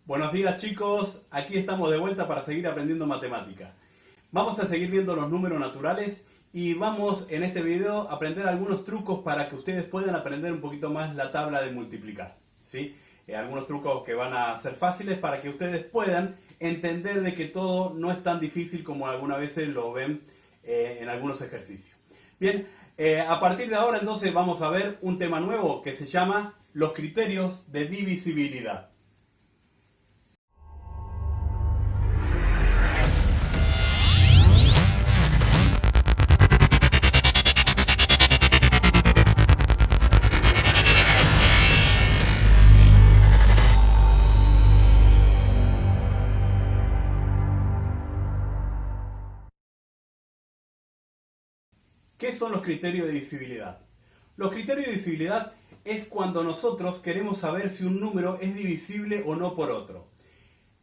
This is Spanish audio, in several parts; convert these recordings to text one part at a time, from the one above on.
Buenos días chicos, aquí estamos de vuelta para seguir aprendiendo matemática. Vamos a seguir viendo los números naturales y vamos en este video a aprender algunos trucos para que ustedes puedan aprender un poquito más la tabla de multiplicar, ¿sí? Algunos trucos que van a ser fáciles para que ustedes puedan entender de que todo no es tan difícil como algunas veces lo ven en algunos ejercicios. Bien, a partir de ahora entonces vamos a ver un tema nuevo que se llama los criterios de divisibilidad. ¿Qué son los criterios de divisibilidad? Los criterios de divisibilidad es cuando nosotros queremos saber si un número es divisible o no por otro.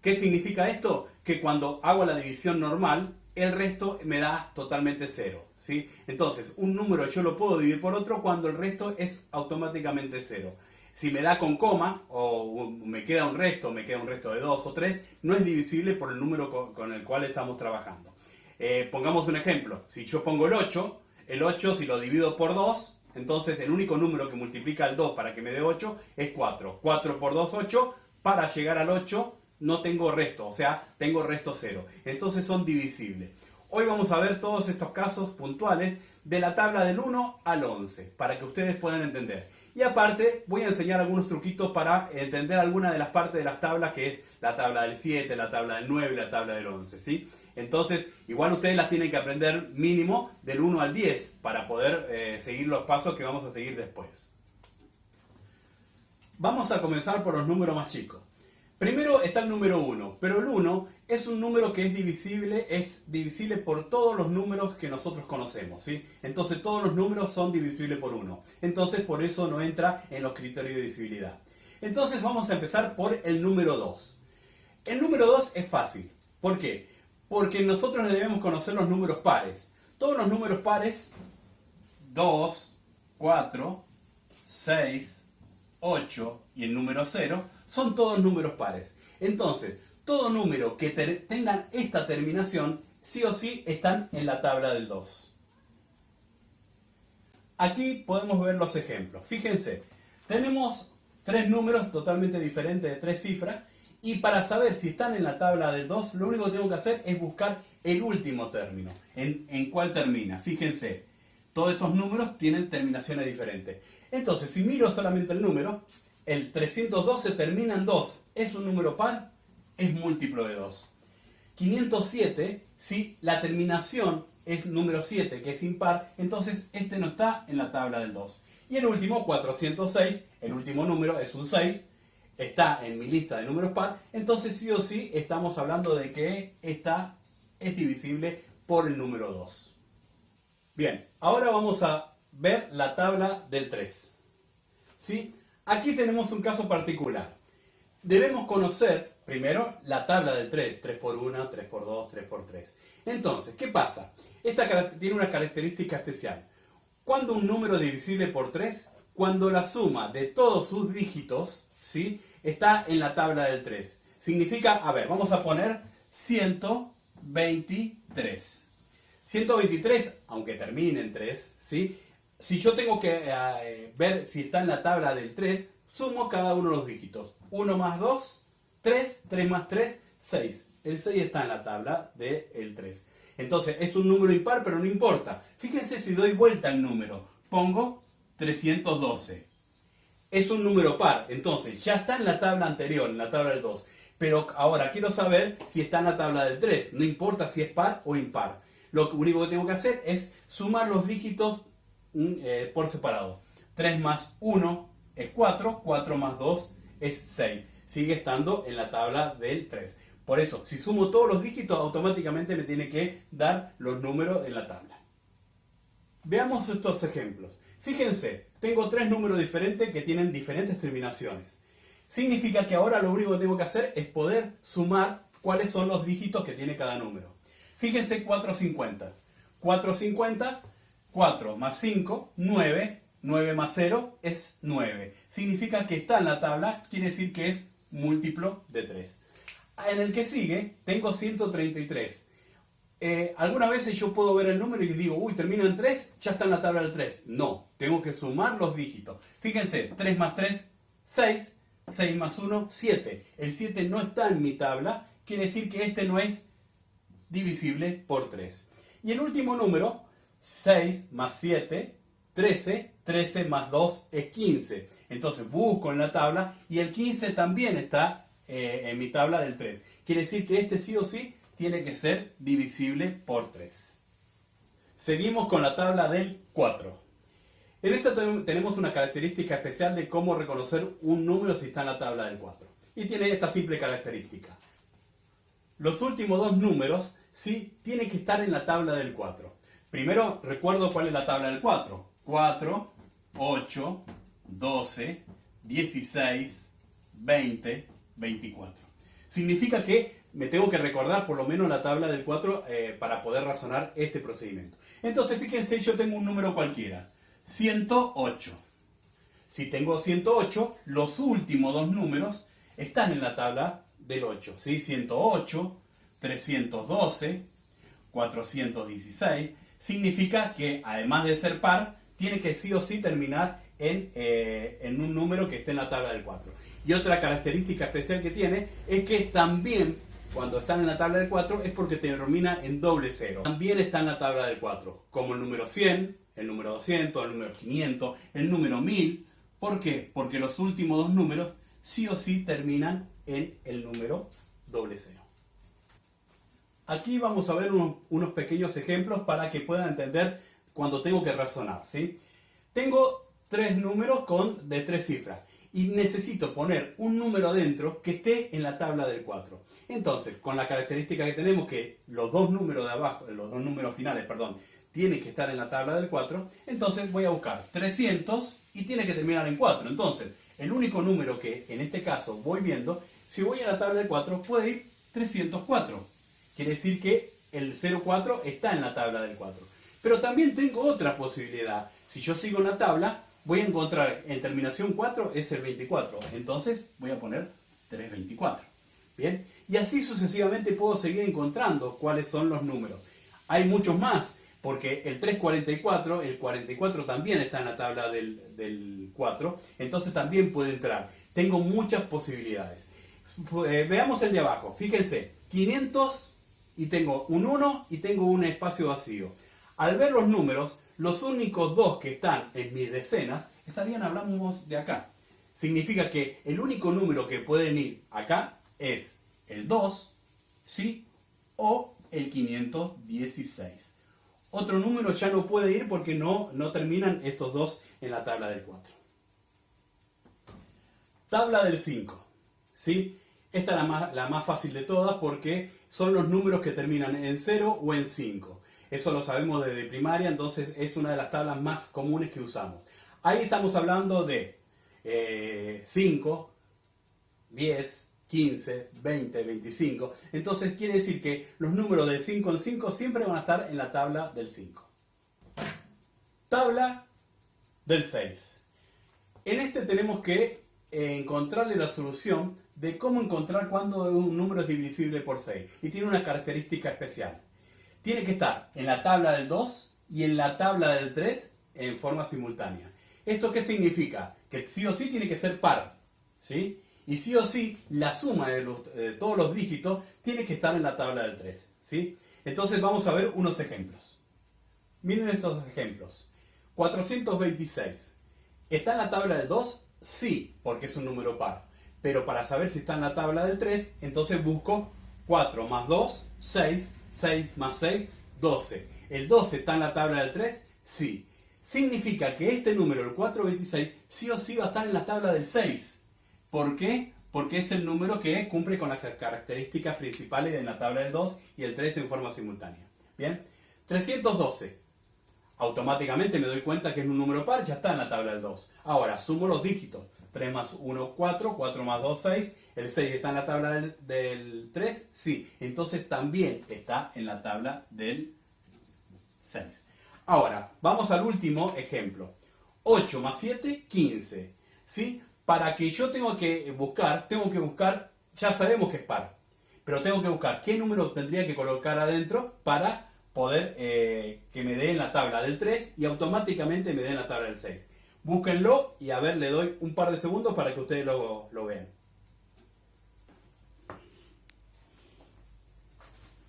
¿Qué significa esto? Que cuando hago la división normal, el resto me da totalmente cero, ¿sí? Entonces, un número yo lo puedo dividir por otro cuando el resto es automáticamente cero. Si me da con coma, o me queda un resto de 2 o 3, no es divisible por el número con el cual estamos trabajando. Pongamos un ejemplo. Si yo pongo el 8 si lo divido por 2, entonces el único número que multiplica el 2 para que me dé 8 es 4. 4 por 2, 8. Para llegar al 8 no tengo resto, o sea, tengo resto 0. Entonces son divisibles. Hoy vamos a ver todos estos casos puntuales de la tabla del 1 al 11, para que ustedes puedan entender. Y aparte voy a enseñar algunos truquitos para entender alguna de las partes de las tablas, que es la tabla del 7, la tabla del 9 y la tabla del 11, ¿sí? Entonces, igual ustedes las tienen que aprender mínimo del 1 al 10 para poder seguir los pasos que vamos a seguir después. Vamos a comenzar por los números más chicos. Primero está el número 1, pero el 1 es un número que es divisible por todos los números que nosotros conocemos, ¿sí? Entonces todos los números son divisibles por 1. Entonces por eso no entra en los criterios de divisibilidad. Entonces vamos a empezar por el número 2. El número 2 es fácil. ¿Por qué? Porque nosotros debemos conocer los números pares. Todos los números pares, 2, 4, 6, 8 y el número 0, son todos números pares. Entonces, todo número que tengan esta terminación, sí o sí están en la tabla del 2. Aquí podemos ver los ejemplos. Fíjense, tenemos tres números totalmente diferentes de tres cifras. Y para saber si están en la tabla del 2, lo único que tengo que hacer es buscar el último término. ¿En cuál termina? Fíjense, todos estos números tienen terminaciones diferentes. Entonces, si miro solamente el número, el 312 termina en 2. ¿Es un número par? Es múltiplo de 2. 507, si la terminación es número 7, que es impar, entonces este no está en la tabla del 2. Y el último, 406, el último número es un 6. Está en mi lista de números par, entonces sí o sí estamos hablando de que esta es divisible por el número 2. Bien, ahora vamos a ver la tabla del 3. ¿Sí? Aquí tenemos un caso particular. Debemos conocer primero la tabla del 3, 3 por 1, 3 por 2, 3 por 3. Entonces, ¿qué pasa? Esta tiene una característica especial. ¿Cuándo un número es divisible por 3? Cuando la suma de todos sus dígitos, ¿sí?, está en la tabla del 3. Significa, a ver, vamos a poner 123. 123, aunque termine en 3, ¿sí? Si yo tengo que ver si está en la tabla del 3, sumo cada uno de los dígitos. 1 más 2, 3, 3 más 3, 6. El 6 está en la tabla del 3. Entonces, es un número impar, pero no importa. Fíjense si doy vuelta al número. Pongo 312. Es un número par, entonces ya está en la tabla anterior, en la tabla del 2. Pero ahora quiero saber si está en la tabla del 3. No importa si es par o impar. Lo único que tengo que hacer es sumar los dígitos por separado. 3 más 1 es 4, 4 más 2 es 6. Sigue estando en la tabla del 3. Por eso, si sumo todos los dígitos, automáticamente me tiene que dar los números en la tabla. Veamos estos ejemplos. Fíjense, tengo tres números diferentes que tienen diferentes terminaciones. Significa que ahora lo único que tengo que hacer es poder sumar cuáles son los dígitos que tiene cada número. Fíjense, 450. 450, 4 más 5, 9. 9 más 0 es 9. Significa que está en la tabla, quiere decir que es múltiplo de 3. En el que sigue tengo 133. Algunas veces yo puedo ver el número y digo, uy, termino en 3, ya está en la tabla del 3. No, tengo que sumar los dígitos. Fíjense, 3 más 3, 6, 6 más 1, 7. El 7 no está en mi tabla, quiere decir que este no es divisible por 3. Y el último número, 6 más 7, 13, 13 más 2 es 15. Entonces busco en la tabla y el 15 también está en mi tabla del 3. Quiere decir que este sí o sí tiene que ser divisible por 3. Seguimos con la tabla del 4. En esta tenemos una característica especial de cómo reconocer un número si está en la tabla del 4. Y tiene esta simple característica. Los últimos dos números sí tienen que estar en la tabla del 4. Primero recuerdo cuál es la tabla del 4. 4, 8, 12, 16, 20, 24. Significa que me tengo que recordar por lo menos la tabla del 4 para poder razonar este procedimiento. Entonces fíjense, yo tengo un número cualquiera. 108. Si tengo 108, los últimos dos números están en la tabla del 8. ¿Sí? 108, 312, 416. Significa que además de ser par, tiene que sí o sí terminar en un número que esté en la tabla del 4. Y otra característica especial que tiene es que también cuando están en la tabla del 4 es porque termina en doble cero. También está en la tabla del 4, como el número 100, el número 200, el número 500, el número 1000. ¿Por qué? Porque los últimos dos números sí o sí terminan en el número doble cero. Aquí vamos a ver unos pequeños ejemplos para que puedan entender cuando tengo que razonar, ¿sí? Tengo tres números de tres cifras y necesito poner un número adentro que esté en la tabla del 4. Entonces, con la característica que tenemos que los dos números de abajo, los dos números finales, perdón, tienen que estar en la tabla del 4, entonces voy a buscar 300 y tiene que terminar en 4. Entonces, el único número que en este caso voy viendo, si voy a la tabla del 4, puede ir 304. Quiere decir que el 04 está en la tabla del 4. Pero también tengo otra posibilidad. Si yo sigo en la tabla, voy a encontrar en terminación 4 es el 24. Entonces voy a poner 324. ¿Bien? Y así sucesivamente puedo seguir encontrando cuáles son los números. Hay muchos más, porque el 344, el 44 también está en la tabla del 4. Entonces también puede entrar. Tengo muchas posibilidades. Veamos el de abajo. Fíjense, 500 y tengo un 1 y tengo un espacio vacío. Al ver los números, los únicos dos que están en mis decenas estarían, hablamos de acá. Significa que el único número que pueden ir acá es el 2, ¿sí? O el 516. Otro número ya no puede ir porque no terminan estos dos en la tabla del 4. Tabla del 5, ¿sí? Esta es la más fácil de todas porque son los números que terminan en 0 o en 5. Eso lo sabemos desde primaria, entonces es una de las tablas más comunes que usamos. Ahí estamos hablando de 5, 10, 15, 20, 25. Entonces quiere decir que los números de 5 en 5 siempre van a estar en la tabla del 5. Tabla del 6. En este tenemos que encontrarle la solución de cómo encontrar cuándo un número es divisible por 6. Y tiene una característica especial. Tiene que estar en la tabla del 2 y en la tabla del 3 en forma simultánea. ¿Esto qué significa? Que sí o sí tiene que ser par, ¿sí? Y sí o sí la suma de todos los dígitos tiene que estar en la tabla del 3, ¿sí? Entonces vamos a ver unos ejemplos. Miren estos ejemplos. 426. ¿Está en la tabla del 2? Sí, porque es un número par. Pero para saber si está en la tabla del 3, entonces busco 4 más 2, 6, 6 más 6, 12. ¿El 12 está en la tabla del 3? Sí. Significa que este número, el 426, sí o sí va a estar en la tabla del 6. ¿Por qué? Porque es el número que cumple con las características principales en la tabla del 2 y el 3 en forma simultánea. Bien, 312. Automáticamente me doy cuenta que es un número par, ya está en la tabla del 2. Ahora, sumo los dígitos. 3 más 1, 4, 4 más 2, 6. ¿El 6 está en la tabla del 3? Sí. Entonces también está en la tabla del 6. Ahora, vamos al último ejemplo. 8 más 7, 15. ¿Sí? para que yo tengo que buscar, ya sabemos que es par, pero tengo que buscar qué número tendría que colocar adentro para poder que me dé en la tabla del 3 y automáticamente me dé en la tabla del 6. Búsquenlo y a ver, le doy un par de segundos para que ustedes lo vean.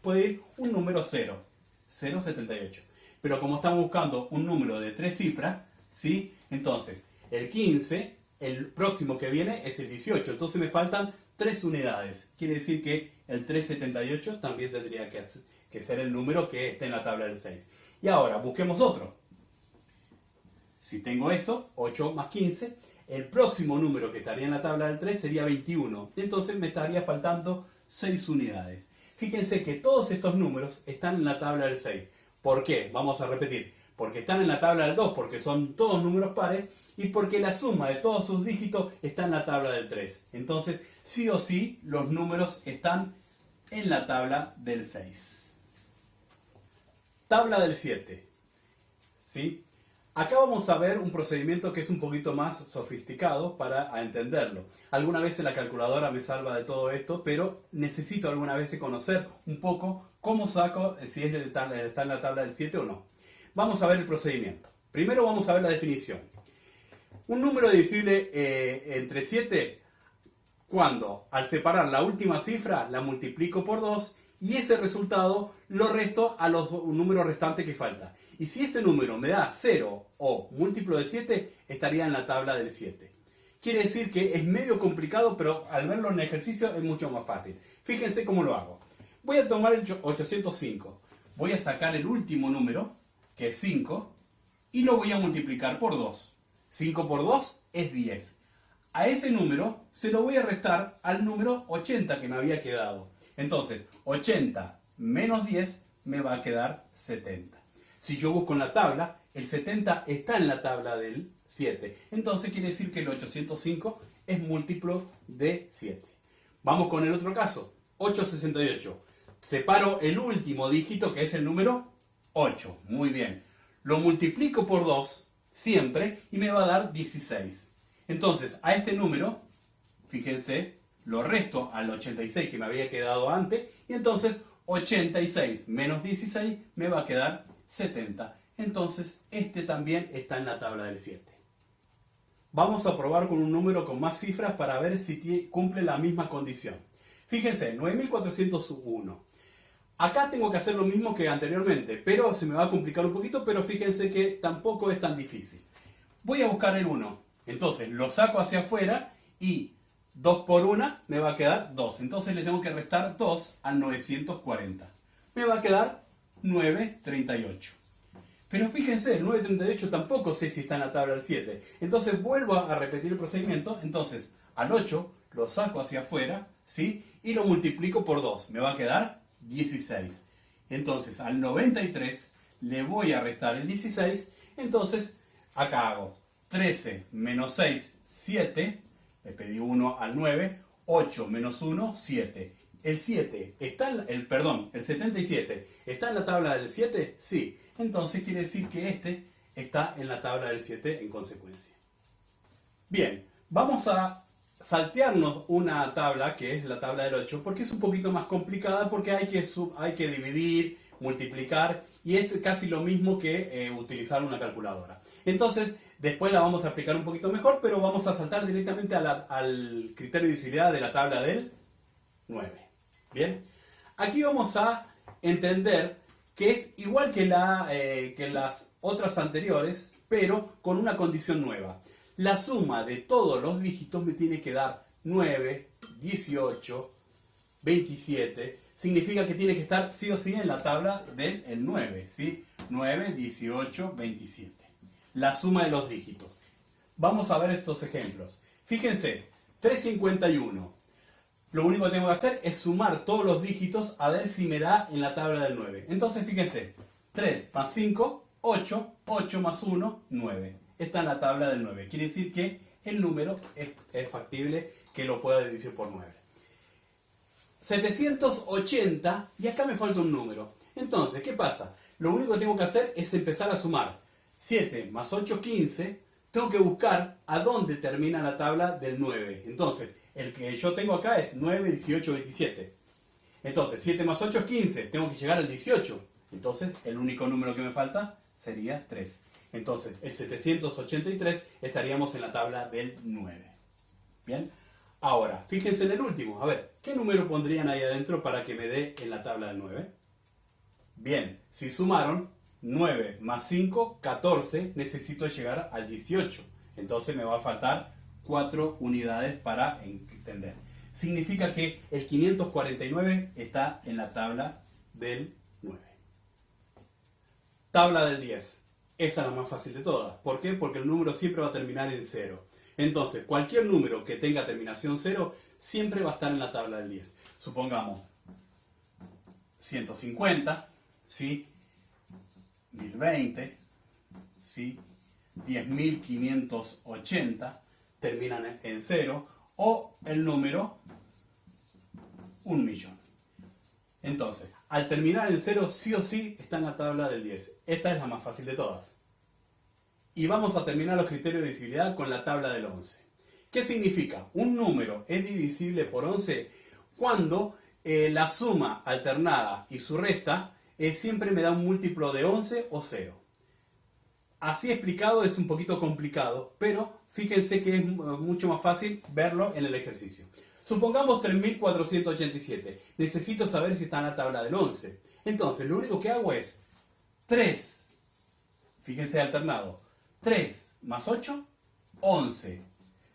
Puede ir un número 0, 078. Pero como estamos buscando un número de 3 cifras, ¿sí? Entonces, el 15, el próximo que viene es el 18. Entonces me faltan 3 unidades. Quiere decir que el 378 también tendría que ser el número que esté en la tabla del 6. Y ahora, busquemos otro. Si tengo esto, 8 más 15, el próximo número que estaría en la tabla del 3 sería 21. Entonces me estaría faltando 6 unidades. Fíjense que todos estos números están en la tabla del 6. ¿Por qué? Vamos a repetir. Porque están en la tabla del 2, porque son todos números pares, y porque la suma de todos sus dígitos está en la tabla del 3. Entonces, sí o sí, los números están en la tabla del 6. Tabla del 7. ¿Sí? Acá vamos a ver un procedimiento que es un poquito más sofisticado para entenderlo. Alguna vez la calculadora me salva de todo esto, pero necesito alguna vez conocer un poco cómo saco si está en la tabla del 7 o no. Vamos a ver el procedimiento. Primero vamos a ver la definición. Un número divisible entre 7 cuando al separar la última cifra la multiplico por 2 y ese resultado lo resto a los números restantes que falta. Y si ese número me da 0 o múltiplo de 7, estaría en la tabla del 7. Quiere decir que es medio complicado, pero al verlo en ejercicio es mucho más fácil. Fíjense cómo lo hago. Voy a tomar el 805. Voy a sacar el último número, que es 5, y lo voy a multiplicar por 2. 5 por 2 es 10. A ese número se lo voy a restar al número 80 que me había quedado. Entonces, 80 menos 10 me va a quedar 70. Si yo busco en la tabla, el 70 está en la tabla del 7. Entonces quiere decir que el 805 es múltiplo de 7. Vamos con el otro caso. 868. Separo el último dígito, que es el número 8. Muy bien. Lo multiplico por 2 siempre y me va a dar 16. Entonces, a este número, fíjense, lo resto al 86 que me había quedado antes, y entonces 86 menos 16 me va a quedar 70. Entonces, este también está en la tabla del 7. Vamos a probar con un número con más cifras para ver si cumple la misma condición. Fíjense, 9401. Acá tengo que hacer lo mismo que anteriormente, pero se me va a complicar un poquito, pero fíjense que tampoco es tan difícil. Voy a buscar el 1. Entonces, lo saco hacia afuera y 2 por 1 me va a quedar 2. Entonces le tengo que restar 2 al 940. Me va a quedar 938. Pero fíjense, el 938 tampoco sé si está en la tabla del 7. Entonces vuelvo a repetir el procedimiento. Entonces al 8 lo saco hacia afuera, ¿sí? Y lo multiplico por 2. Me va a quedar 16. Entonces al 93 le voy a restar el 16. Entonces acá hago 13 menos 6, 7. Le pedí 1 al 9. 8 menos 1, 7. El 7 está el 77 está en la tabla del 7, sí. Entonces quiere decir que este está en la tabla del 7 en consecuencia. Bien, vamos a saltearnos una tabla que es la tabla del 8 porque es un poquito más complicada porque hay que dividir, multiplicar y es casi lo mismo que utilizar una calculadora. Entonces, después la vamos a explicar un poquito mejor, pero vamos a saltar directamente al criterio de divisibilidad de la tabla del 9. Bien, aquí vamos a entender que es igual que las otras anteriores, pero con una condición nueva. La suma de todos los dígitos me tiene que dar 9, 18, 27. Significa que tiene que estar sí o sí en la tabla del 9, ¿sí? 9, 18, 27. La suma de los dígitos. Vamos a ver estos ejemplos. Fíjense, 351. Lo único que tengo que hacer es sumar todos los dígitos a ver si me da en la tabla del 9. Entonces, fíjense, 3 más 5, 8, 8 más 1, 9. Está en la tabla del 9. Quiere decir que el número es factible que lo pueda dividir por 9. 780, y acá me falta un número. Entonces, ¿qué pasa? Lo único que tengo que hacer es empezar a sumar. 7 más 8, 15. tengo que buscar a dónde termina la tabla del 9. Entonces, el que yo tengo acá es 9, 18, 27. Entonces, 7 más 8 es 15. Tengo que llegar al 18. Entonces, el único número que me falta sería 3. Entonces, el 783 estaríamos en la tabla del 9. ¿Bien? Ahora, fíjense en el último. A ver, ¿qué número pondrían ahí adentro para que me dé en la tabla del 9? Bien, si sumaron 9 más 5, 14, necesito llegar al 18. Entonces me va a faltar 4 unidades para entender. Significa que el 549 está en la tabla del 9. Tabla del 10. Esa es la más fácil de todas. ¿Por qué? Porque el número siempre va a terminar en 0. Entonces, cualquier número que tenga terminación 0 siempre va a estar en la tabla del 10. Supongamos 150, ¿sí? 1020, ¿sí? 10.580 terminan en 0, o el número 1.000.000. Entonces, al terminar en 0, sí o sí está en la tabla del 10. Esta es la más fácil de todas. Y vamos a terminar los criterios de divisibilidad con la tabla del 11. ¿Qué significa? Un número es divisible por 11 cuando la suma alternada y su resta siempre me da un múltiplo de 11 o 0. Así explicado es un poquito complicado, pero fíjense que es mucho más fácil verlo en el ejercicio. Supongamos 3.487. Necesito saber si está en la tabla del 11. Entonces, lo único que hago es 3. Fíjense alternado. 3 más 8, 11.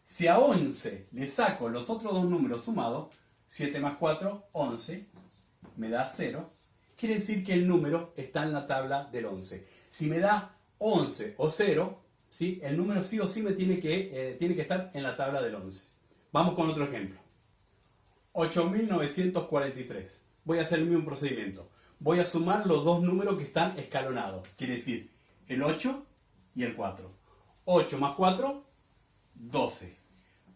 Si a 11 le saco los otros dos números sumados, 7 más 4, 11, me da 0. Quiere decir que el número está en la tabla del 11. Si me da 11 o 0, ¿sí? El número sí o sí me tiene que estar en la tabla del 11. Vamos con otro ejemplo. 8.943. Voy a hacer el mismo procedimiento. Voy a sumar los dos números que están escalonados. Quiere decir el 8 y el 4. 8 más 4, 12.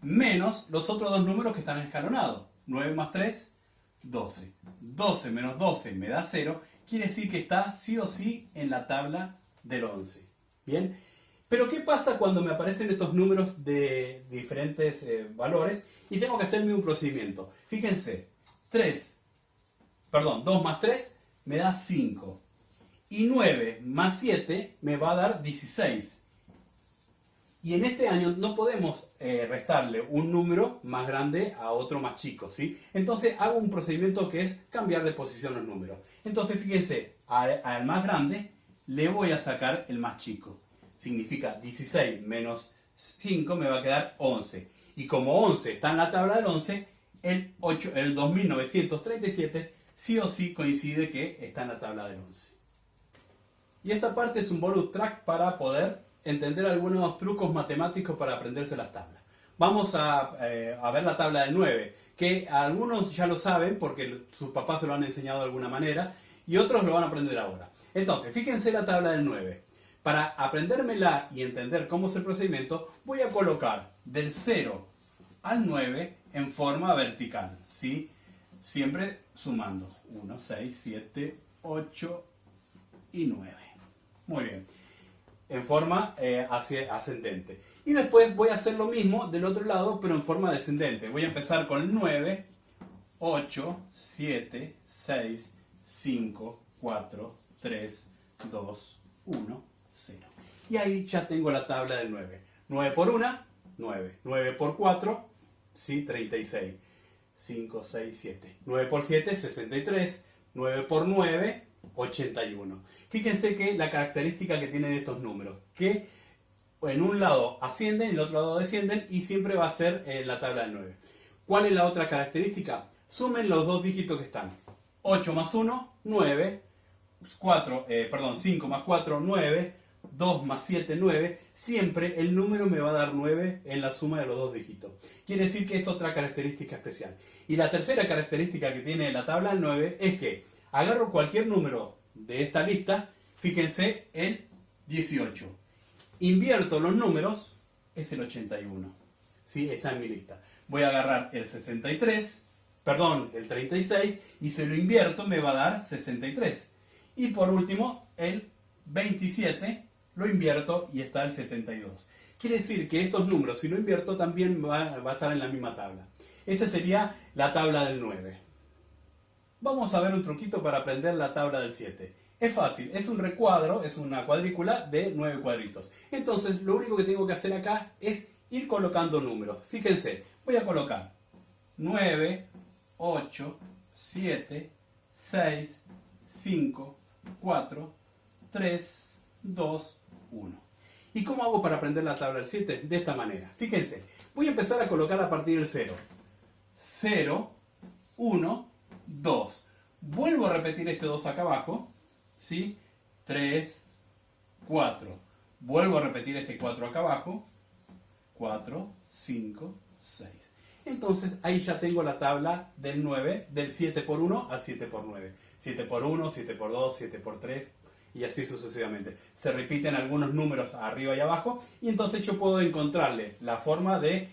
Menos los otros dos números que están escalonados. 9 más 3, 12. 12 menos 12 me da 0. Quiere decir que está sí o sí en la tabla del 11. ¿Bien? Pero ¿qué pasa cuando me aparecen estos números de diferentes valores y tengo que hacer el mismo procedimiento? Fíjense, 2 más 3 me da 5. Y 9 más 7 me va a dar 16. Y en este año no podemos restarle un número más grande a otro más chico, ¿sí? Entonces hago un procedimiento que es cambiar de posición los números. Entonces fíjense, al más grande le voy a sacar el más chico. Significa 16 menos 5 me va a quedar 11. Y como 11 está en la tabla del 11, el 2.937 sí o sí coincide que está en la tabla del 11. Y esta parte es un bonus track para poder entender algunos trucos matemáticos para aprenderse las tablas. Vamos a ver la tabla del 9, que algunos ya lo saben porque sus papás se lo han enseñado de alguna manera y otros lo van a aprender ahora. Entonces, fíjense la tabla del 9. Para aprendérmela y entender cómo es el procedimiento, voy a colocar del 0 al 9 en forma vertical, ¿sí? Siempre sumando. 1, 6, 7, 8 y 9. Muy bien. En forma ascendente. Y después voy a hacer lo mismo del otro lado, pero en forma descendente. Voy a empezar con el 9, 8, 7, 6, 5, 4, 3, 2, 1, 0. Y ahí ya tengo la tabla del 9. 9 por 1, 9. 9 por 4, ¿sí? 36. 5, 6, 7. 9 por 7, 63. 9 por 9, 81. Fíjense que la característica que tienen estos números, que en un lado ascienden, en el otro lado descienden y siempre va a ser la tabla del 9. ¿Cuál es la otra característica? Sumen los dos dígitos que están. 8 más 1, 9. 5 más 4, 9. 2 más 7, 9. Siempre el número me va a dar 9 en la suma de los dos dígitos. Quiere decir que es otra característica especial. Y la tercera característica que tiene la tabla del 9 es que agarro cualquier número de esta lista, fíjense, el 18. Invierto los números, es el 81. ¿Sí? Está en mi lista. Voy a agarrar el 63, el 36, y se lo invierto, me va a dar 63. Y por último, el 27, lo invierto y está el 72. Quiere decir que estos números, si lo invierto, también va a estar en la misma tabla. Esa sería la tabla del 9. Vamos a ver un truquito para aprender la tabla del 7. Es fácil, es un recuadro, es una cuadrícula de 9 cuadritos. Entonces, lo único que tengo que hacer acá es ir colocando números. Fíjense, voy a colocar 9, 8, 7, 6, 5, 4, 3, 2, 1. ¿Y cómo hago para aprender la tabla del 7? De esta manera. Fíjense, voy a empezar a colocar a partir del 0. 0, 1, 2. Vuelvo a repetir este 2 acá abajo. ¿Sí? 3, 4. Vuelvo a repetir este 4 acá abajo. 4, 5, 6. Entonces ahí ya tengo la tabla del 9, del 7 por 1 al 7 por 9. 7 por 1, 7 por 2, 7 por 3 y así sucesivamente. Se repiten algunos números arriba y abajo y entonces yo puedo encontrarle la forma de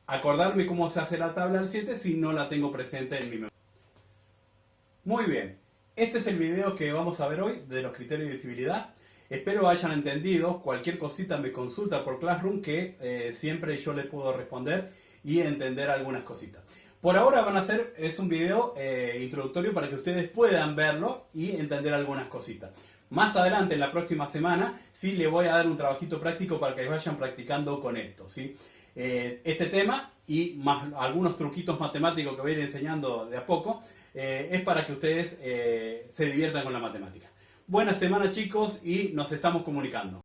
acordarme cómo se hace la tabla del 7 si no la tengo presente en mi memoria. Muy bien, este es el video que vamos a ver hoy de los criterios de divisibilidad. Espero hayan entendido. Cualquier cosita me consulta por Classroom que siempre yo le puedo responder y entender algunas cositas. Por ahora es un video introductorio para que ustedes puedan verlo y entender algunas cositas. Más adelante, en la próxima semana, sí le voy a dar un trabajito práctico para que vayan practicando con esto, ¿sí? Este tema y más algunos truquitos matemáticos que voy a ir enseñando de a poco es para que ustedes se diviertan con la matemática. Buena semana, chicos, y nos estamos comunicando.